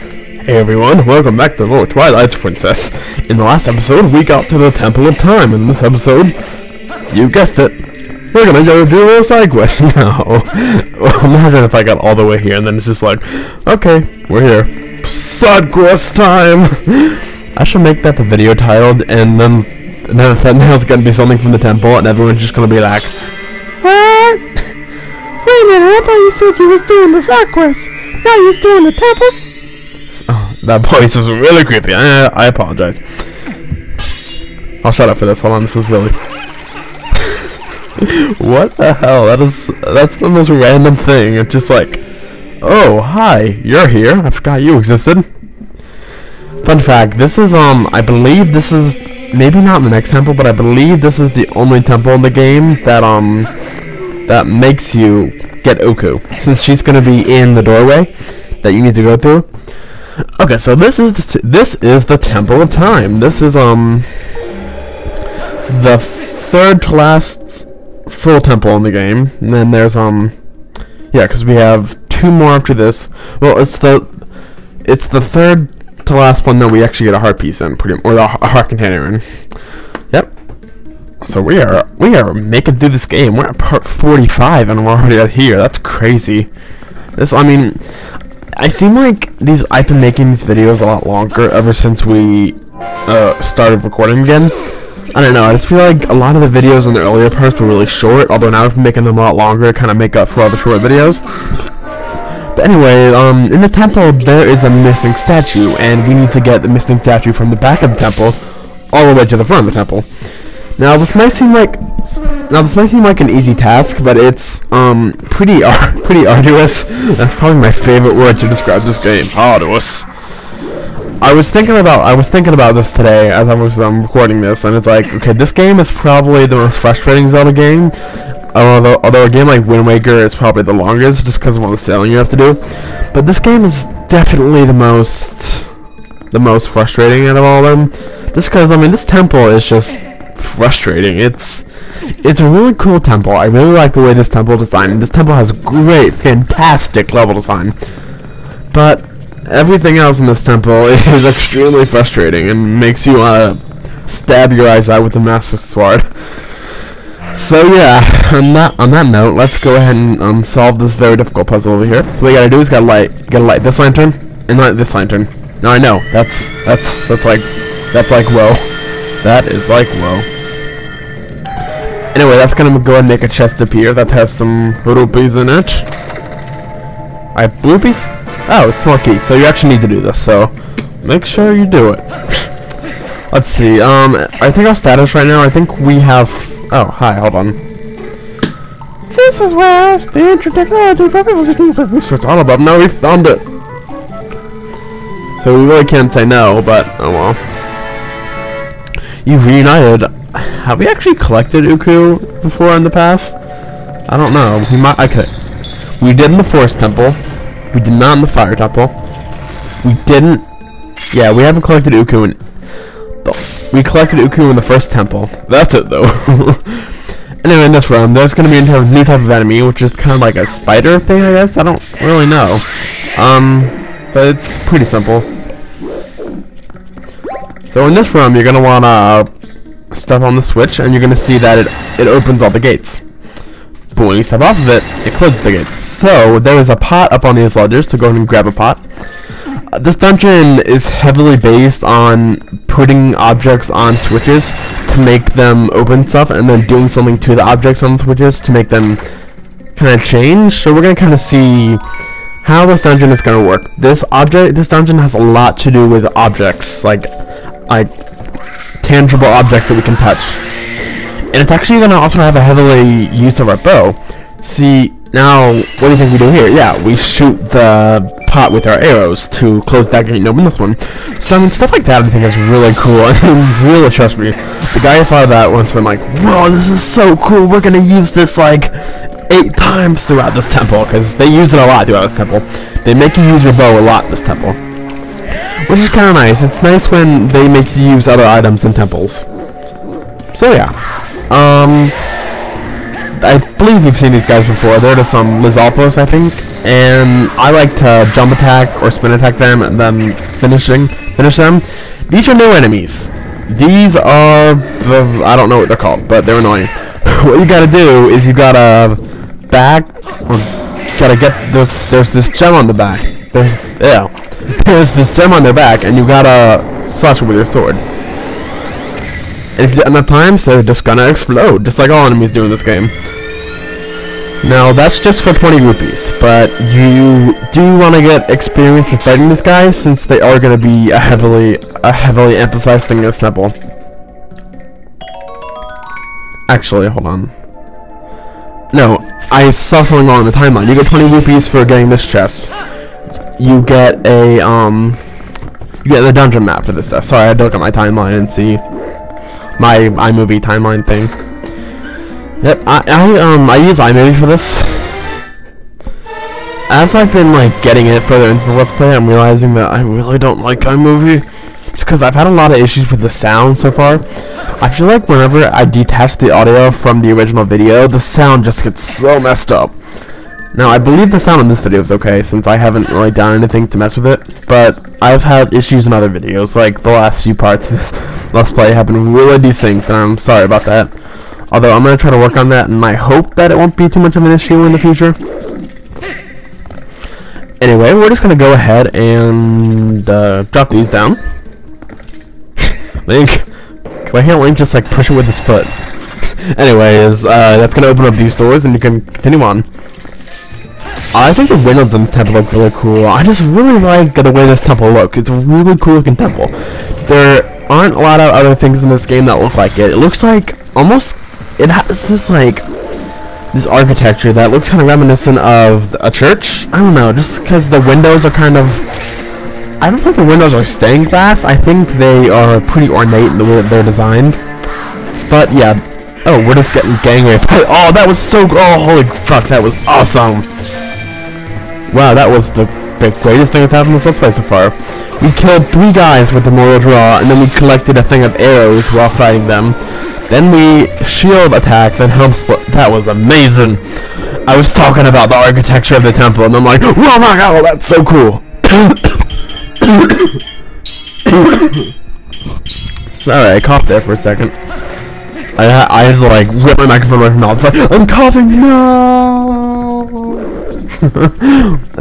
Hey everyone, welcome back to more Twilight Princess. In the last episode, we got to the Temple of Time. In this episode, you guessed it, we're gonna go do a side quest now. Well, imagine if I got all the way here and then it's just like, okay, we're here. Side quest time! I should make that the video titled, and then the thumbnail's gonna be something from the temple, and everyone's just gonna be like, what? Wait a minute, I thought you said you was doing the side quest. Now you're doing the temples? Oh, that voice was really creepy. I apologize. I'll shut up for this. Hold on, this is really... What the hell? That's the most random thing. It's just like, oh, hi, you're here. I forgot you existed. Fun fact, this is, I believe this is, maybe not in the next temple, but I believe this is the only temple in the game that, that makes you get Uku, since she's gonna be in the doorway that you need to go through. Okay, so this is the Temple of Time. This is the third to last full temple in the game. And then there's yeah, because we have two more after this. Well, it's the third to last one that we actually get a heart piece in, or a heart container in. Yep. So we are making through this game. We're at part 45 and we're already out here. That's crazy. I mean, I seem like I've been making these videos a lot longer ever since we started recording again. I don't know, I just feel like a lot of the videos in the earlier parts were really short, although now I've been making them a lot longer to kind of make up for all the short videos. But anyway, in the temple there is a missing statue, and we need to get the missing statue from the back of the temple all the way to the front of the temple. Now this might seem like an easy task, but it's pretty arduous. That's probably my favorite word to describe this game. Arduous. I was thinking about this today as I was recording this, and it's like, okay, this game is probably the most frustrating Zelda game. Although a game like Wind Waker is probably the longest, just because of all the sailing you have to do. But this game is definitely the most frustrating out of all of them. Just because, I mean, this temple is just frustrating. It's a really cool temple. I really like the way this temple is designed. This temple has great, fantastic level design. But everything else in this temple is extremely frustrating and makes you stab your eyes out with the Master Sword. So yeah, on that note, let's go ahead and solve this very difficult puzzle over here. What we gotta do is gotta light this lantern and light this lantern. Now I know that's like whoa. That is like whoa. Anyway, that's gonna go ahead and make a chest appear that has some rupees in it. I have rupees? Oh, it's more keys, so you actually need to do this, so make sure you do it. Let's see, I think our status right now, I think we have, oh, hi, hold on. This is where the ancient technology for research all about. Now we found it. So we really can't say no, but, oh well. You've reunited. Have we actually collected Uku before in the past? I don't know. We did in the Forest Temple. We did not in the Fire Temple. We didn't. Yeah, we haven't collected Uku in. We collected Uku in the first temple. That's it though. Anyway, in this room, there's gonna be a new type of enemy, which is kind of like a spider thing, I guess. I don't really know. But it's pretty simple. So in this room, you're gonna wanna step on the switch, and you're gonna see that it opens all the gates. But when you step off of it, it closes the gates. So there is a pot up on these ledges, so go ahead and grab a pot. This dungeon is heavily based on putting objects on switches to make them open stuff, and then doing something to the objects on the switches to make them kind of change. So we're gonna kind of see how this dungeon is gonna work. This dungeon has a lot to do with objects, like tangible objects that we can touch. And it's actually going to also have a heavily use of our bow. See, now, what do you think we do here? Yeah, we shoot the pot with our arrows to close that gate and open this one. So, I mean, stuff like that I think is really cool. And really, trust me, the guy who thought of that once been like, whoa, this is so cool. We're going to use this, like, 8 times throughout this temple. Because they use it a lot throughout this temple. They make you use your bow a lot in this temple. Which is kind of nice. It's nice when they make you use other items in temples. So, yeah. I believe you've seen these guys before. They're just some Lizalfos, I think, and I like to jump attack or spin attack them and then finish them. These are new enemies. These are, I don't know what they're called, but they're annoying. What you gotta do is you gotta gotta get, there's this gem on the back. There's this gem on their back, and you gotta slash it with your sword. And if you do it enough times, they're just gonna explode, just like all enemies do in this game. Now, that's just for 20 rupees, but you do want to get experience in fighting these guys, since they are going to be a heavily emphasized thing in this temple. Actually, hold on. No, I saw something wrong in the timeline. You get 20 rupees for getting this chest. You get a, you get the dungeon map for this stuff. Sorry, I had to look at my timeline and see my iMovie timeline thing. Yep, I use iMovie for this. As I've been like getting it further into the Let's Play, I'm realizing that I really don't like iMovie. It's because I've had a lot of issues with the sound so far. I feel like whenever I detach the audio from the original video, the sound just gets so messed up. Now, I believe the sound in this video is okay, since I haven't really done anything to mess with it, but I've had issues in other videos, like the last few parts of this Let's Play have been really desynced, and I'm sorry about that. Although I'm going to try to work on that, and I hope that it won't be too much of an issue in the future. Anyway, we're just going to go ahead and drop these down. Link. Why can't Link just like push it with his foot? Anyways, that's going to open up these doors, and you can continue on. I think the windows in this temple look really cool. I just really like the way this temple looks. It's a really cool looking temple. There aren't a lot of other things in this game that look like it. It looks like almost... It has this like this architecture that looks kind of reminiscent of a church. I don't know, just because the windows are kind of, I don't think the windows are stained glass. I think they are pretty ornate in the way that they're designed. But yeah, oh, we're just getting gang raped. Oh, that was so, oh, holy fuck, that was awesome. Wow, that was the greatest thing that's happened in this Let's Play so far. We killed 3 guys with the Mortal Draw, and then we collected a thing of arrows while fighting them. Then we shield attack, then help split. That was amazing. I was talking about the architecture of the temple, and I'm like, oh my god, that's so cool. Sorry, I coughed there for a second. I had to like rip my microphone away from my mouth. Like, I'm coughing, no.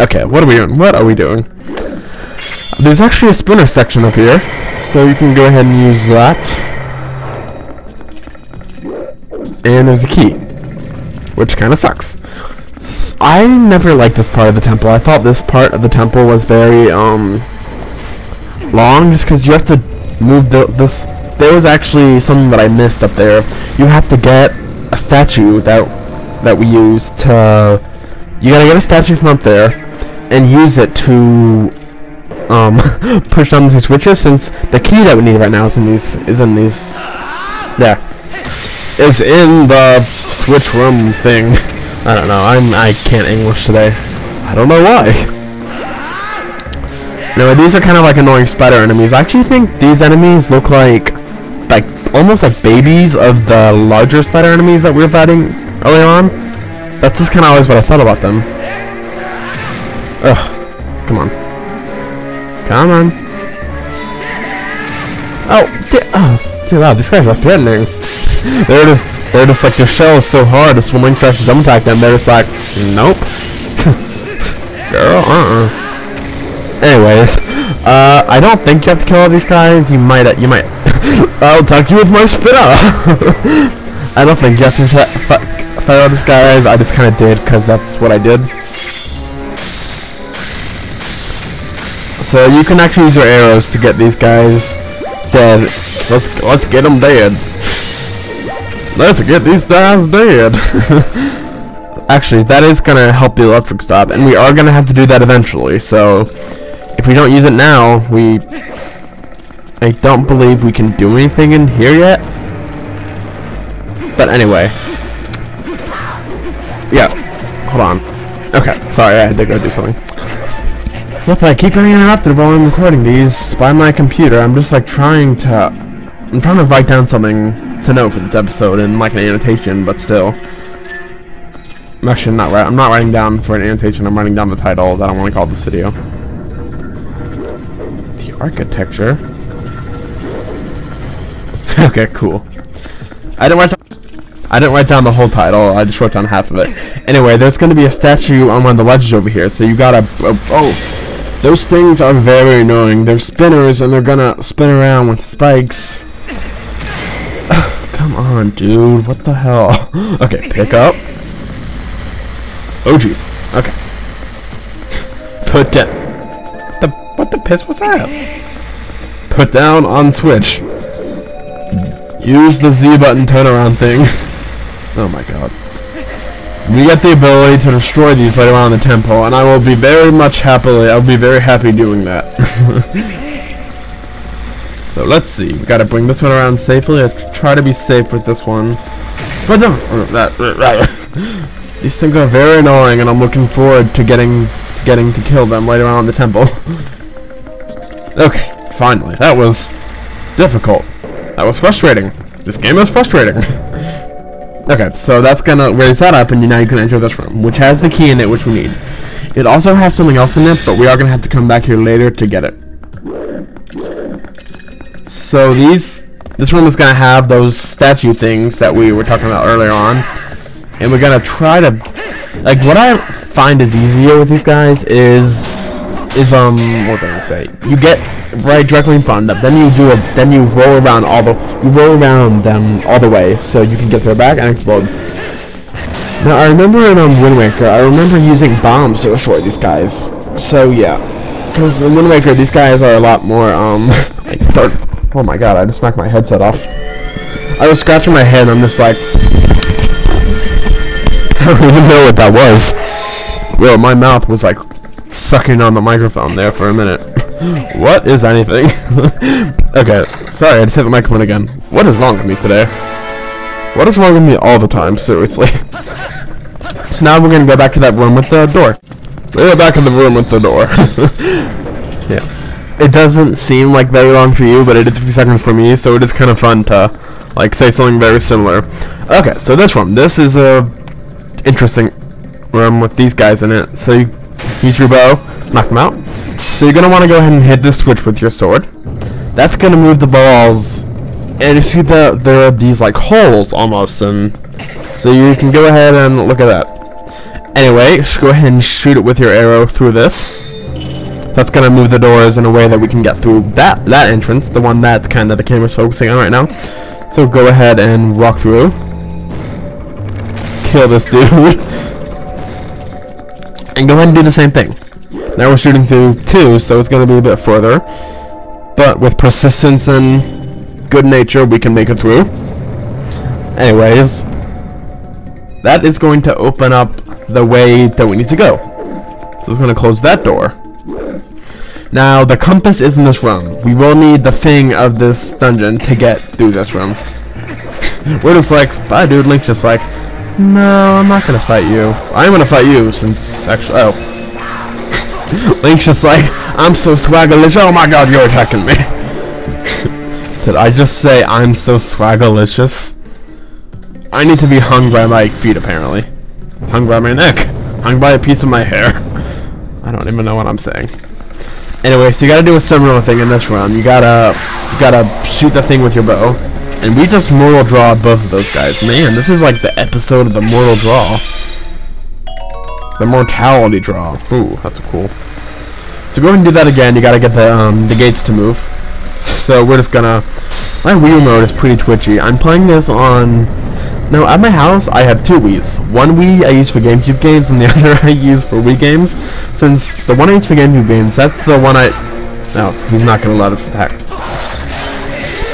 Okay, what are we doing? What are we doing? There's actually a splinter section up here, so you can go ahead and use that. And there's a key, which kind of sucks. I never liked this part of the temple. I thought this part of the temple was very long, just because you have to move this. There was actually something that I missed up there. You have to get a statue that we use to. You gotta get a statue from up there and use it to push down these switches. Since the key that we need right now is in these. Yeah. Is in the switch room thing. I don't know. I can't English today. I don't know why. Anyway, these are kind of like annoying spider enemies. I actually think these enemies look like almost like babies of the larger spider enemies that we were fighting earlier on. That's just kind of always what I thought about them. Ugh. Come on. Come on. Oh, wow, these guys are threatening. They're just like, their shell is so hard, this one tries to jump attack them, they're just like, nope. Girl, Anyways, I don't think you have to kill all these guys. You might. I'll attack you with my spinner. I don't think you have to fight all these guys. I just kind of did, because that's what I did. So you can actually use your arrows to get these guys dead. Let's get them dead. Let's get these guys dead. Actually, that is gonna help the electric stop, and we are gonna have to do that eventually. So if we don't use it now, I don't believe we can do anything in here yet. But anyway, yeah. Hold on. Okay, sorry, I had to go do something. So if I keep getting interrupted while I'm recording these by my computer, I'm just like trying to write down something to know for this episode and like an annotation, but still. I'm actually not right. I'm not writing down for an annotation. I'm writing down the title that I want to call this video. The architecture. Okay, cool. I didn't write down the whole title. I just wrote down half of it. Anyway, there's going to be a statue on one of the ledges over here. So you gotta. Oh, those things are very annoying. They're spinners, and they're gonna spin around with spikes. Come on, dude. What the hell? Okay, pick up. Oh, jeez. Okay. Put down. What the piss was that? Put down on switch. Use the Z button turnaround thing. Oh my god. We get the ability to destroy these later on in the temple, and I will be very happy doing that. So let's see. We gotta bring this one around safely. Let's try to be safe with this one. These things are very annoying, and I'm looking forward to getting to kill them later on in the temple. Okay, finally. That was difficult. That was frustrating. This game is frustrating. Okay, so that's gonna raise that up, and now you can enter this room, which has the key in it, which we need. It also has something else in it, but we are gonna have to come back here later to get it. So this room is gonna have those statue things that we were talking about earlier on, and we're gonna try to, like, what I find is easier with these guys is what was I gonna say? You get right directly in front of them, then you roll around them all the way, so you can get to their back and explode. Now I remember in Wind Waker, I remember using bombs to destroy these guys. So yeah, because in Wind Waker these guys are a lot more like, oh my god, I just knocked my headset off. I was scratching my head and I'm just like, I don't even know what that was. Well, my mouth was like sucking on the microphone there for a minute. What is anything? Okay, sorry, I just hit the microphone again. What is wrong with me today? What is wrong with me all the time, seriously? So now we're gonna go back to that room with the door. We're back in the room with the door. Yeah. It doesn't seem like very long for you, but it is a few seconds for me, so it is kind of fun to, like, say something very similar. Okay, so this room. This is a interesting room with these guys in it. So you use your bow, knock them out. So you're gonna want to go ahead and hit this switch with your sword. That's gonna move the balls, and you see that there are these like holes almost, and so you can go ahead and look at that. Anyway, just go ahead and shoot it with your arrow through this. That's gonna move the doors in a way that we can get through that entrance, the one that kind of the camera's focusing on right now. So go ahead and walk through. Kill this dude. And go ahead and do the same thing. Now we're shooting through 2, so it's going to be a bit further. But with persistence and good nature, we can make it through. Anyways, that is going to open up the way that we need to go. So it's going to close that door. Now, the compass is in this room. We will need the thing of this dungeon to get through this room. We're just like, bye dude. Link's just like, no, I'm not going to fight you. I'm going to fight you since, actually, oh. Link's just like, I'm so swaggalicious. Oh my god, you're attacking me. Did I just say I'm so swaggalicious? I need to be hung by my feet, apparently. Hung by my neck. Hung by a piece of my hair. I don't even know what I'm saying. Anyway, so you gotta do a similar thing in this round. You gotta shoot the thing with your bow. And we just mortal draw both of those guys. Man, this is like the episode of the mortal draw. The mortality draw. Ooh, that's cool. So go ahead and do that again. You gotta get the gates to move. So we're just gonna. My Wii remote is pretty twitchy. I'm playing this on. No, at my house I have 2 Wiis. One Wii I use for GameCube games, and the other I use for Wii games. Since the one I use for GameCube games, that's the one I. No, so he's not gonna let us attack.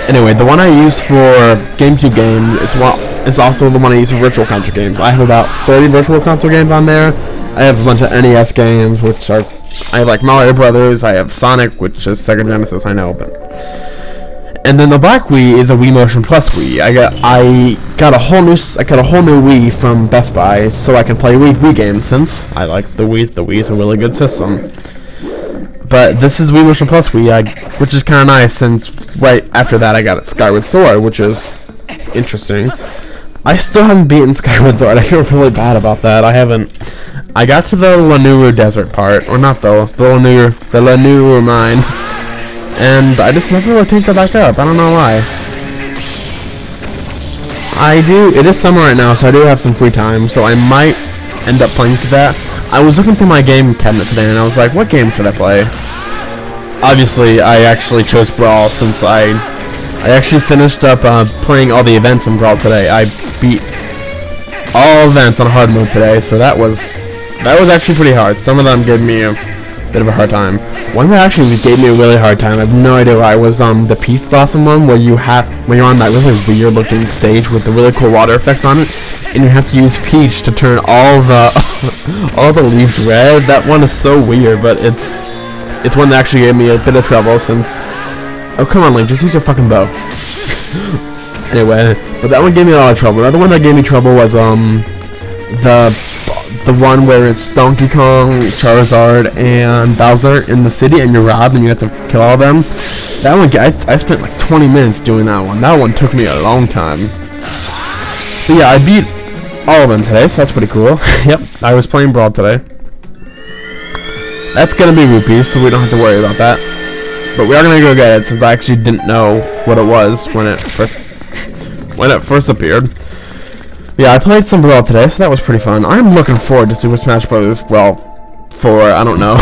Anyway, the one I use for GameCube games is also the one I use for Virtual Console games. I have about 30 Virtual Console games on there. I have a bunch of NES games, which are, I have like Mario Brothers. I have Sonic, which is Sega Genesis. I know, but. And then the black Wii is a Wii Motion Plus Wii. I got a whole new Wii from Best Buy, so I can play Wii games. Since I like the Wii, the Wii is a really good system. But this is Wii Motion Plus Wii, which is kind of nice. Since right after that I got Skyward Sword, which is interesting. I still haven't beaten Skyward Sword. I feel really bad about that. I got to the Lanuru Desert part, or not though, the Lanuru mine, and I just never really picked it back up. I don't know why. It is summer right now, so I do have some free time, so I might end up playing through that. I was looking through my game cabinet today, and I was like, what game should I play? Obviously, I actually chose Brawl, since I actually finished up playing all the events in Brawl today. I beat all events on hard mode today, so that was actually pretty hard. Some of them gave me a bit of a hard time. One that actually gave me a really hard time, I have no idea why, was the Peach Blossom one, where you're on that really weird looking stage with the really cool water effects on it, and you have to use Peach to turn all the all the leaves red. That one is so weird, but it's one that actually gave me a bit of trouble since. Oh, come on, Link, just use your fucking bow. Anyway, but that one gave me a lot of trouble. Another one that gave me trouble was the one where it's Donkey Kong, Charizard, and Bowser in the city, and you're robbed and you have to kill all of them. That one, I spent like 20 minutes doing that one. That one took me a long time. But yeah, I beat all of them today, so that's pretty cool. Yep, I was playing Brawl today. That's gonna be rupees, so we don't have to worry about that. But we are gonna go get it, since I actually didn't know what it was when it first appeared. Yeah, I played some Brawl today, so that was pretty fun. I'm looking forward to Super Smash Bros. Well, for I don't know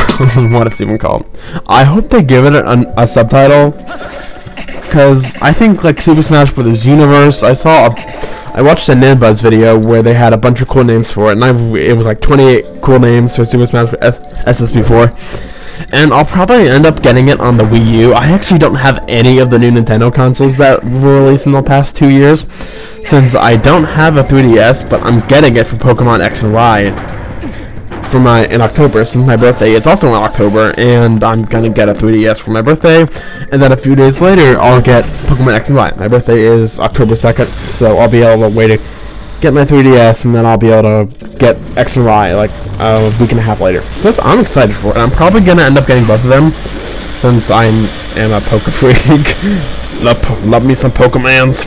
what it's even called. I hope they give it a subtitle, because I think like Super Smash Bros. Universe. I watched a Ninbuzz video where they had a bunch of cool names for it, and it was like 28 cool names for Super Smash Bros. SSB4. And I'll probably end up getting it on the Wii U. I actually don't have any of the new Nintendo consoles that were released in the past 2 years, since I don't have a 3DS, but I'm getting it for Pokemon X and Y in October, since my birthday is also in October, and I'm gonna get a 3DS for my birthday, and then a few days later I'll get Pokemon X and Y. My birthday is October 2nd, so I'll be able to wait to get my 3DS, and then I'll be able to get X and Y like a week and a half later. So I'm excited for it. I'm probably gonna end up getting both of them, since I am a Poke freak. love me some Pokemans.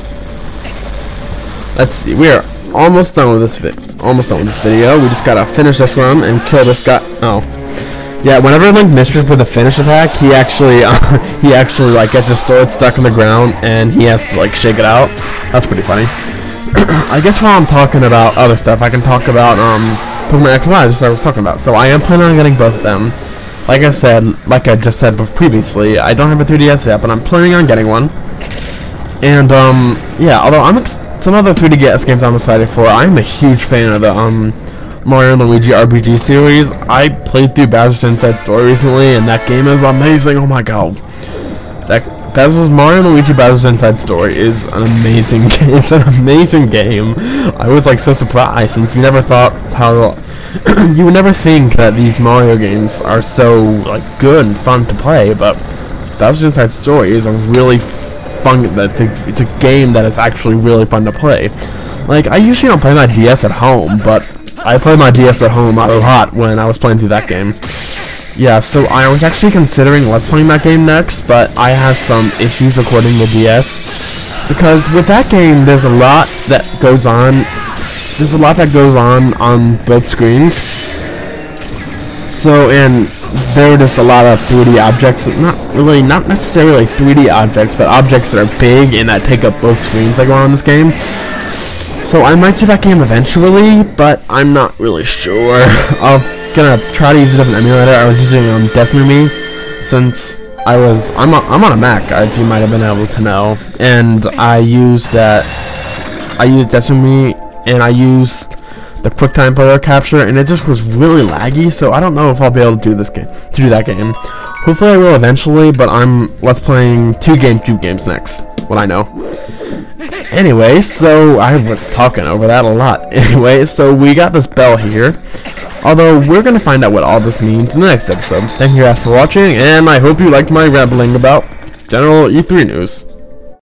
Let's see, we are almost done with this video. We just gotta finish this run and kill this guy. Oh, yeah. Whenever Link misses with a finish attack, he actually like gets his sword stuck in the ground and he has to like shake it out. That's pretty funny. I guess while I'm talking about other stuff, I can talk about Pokemon X and Y, just like I was talking about. So I am planning on getting both of them. Like I just said previously, I don't have a 3DS yet, but I'm planning on getting one. And yeah, although some other 3DS games I'm excited for. I'm a huge fan of the Mario and Luigi RPG series. I played through Bowser's Inside Story recently, and that game is amazing. Oh my god, Mario and Luigi Bowser's Inside Story is an amazing game. It's an amazing game. I was like so surprised, since you never thought how you would never think that these Mario games are so like good and fun to play, but Bowser's Inside Story is a really fun. It's a game that is actually really fun to play. Like, I usually don't play my DS at home, but I play my DS at home a lot when I was playing through that game. Yeah, so I was actually considering let's playing that game next, but I had some issues recording the DS, because with that game there's a lot that goes on. There's a lot that goes on both screens. So, and there are just a lot of 3D objects, not necessarily 3D objects, but objects that are big and that take up both screens that go on in this game. So I might do that game eventually, but I'm not really sure. I'm gonna try to use a different emulator. I was using Desmumi, since I'm on a Mac, as you might have been able to know, and I used Desmumi, and I used the QuickTime player capture, and it just was really laggy. So I don't know if I'll be able to do that game. Hopefully I will eventually, but let's playing two games next. What I know. Anyway, so I was talking over that a lot. Anyway, so we got this bell here. Although we're gonna find out what all this means in the next episode. Thank you guys for watching, and I hope you liked my rambling about general E3 news.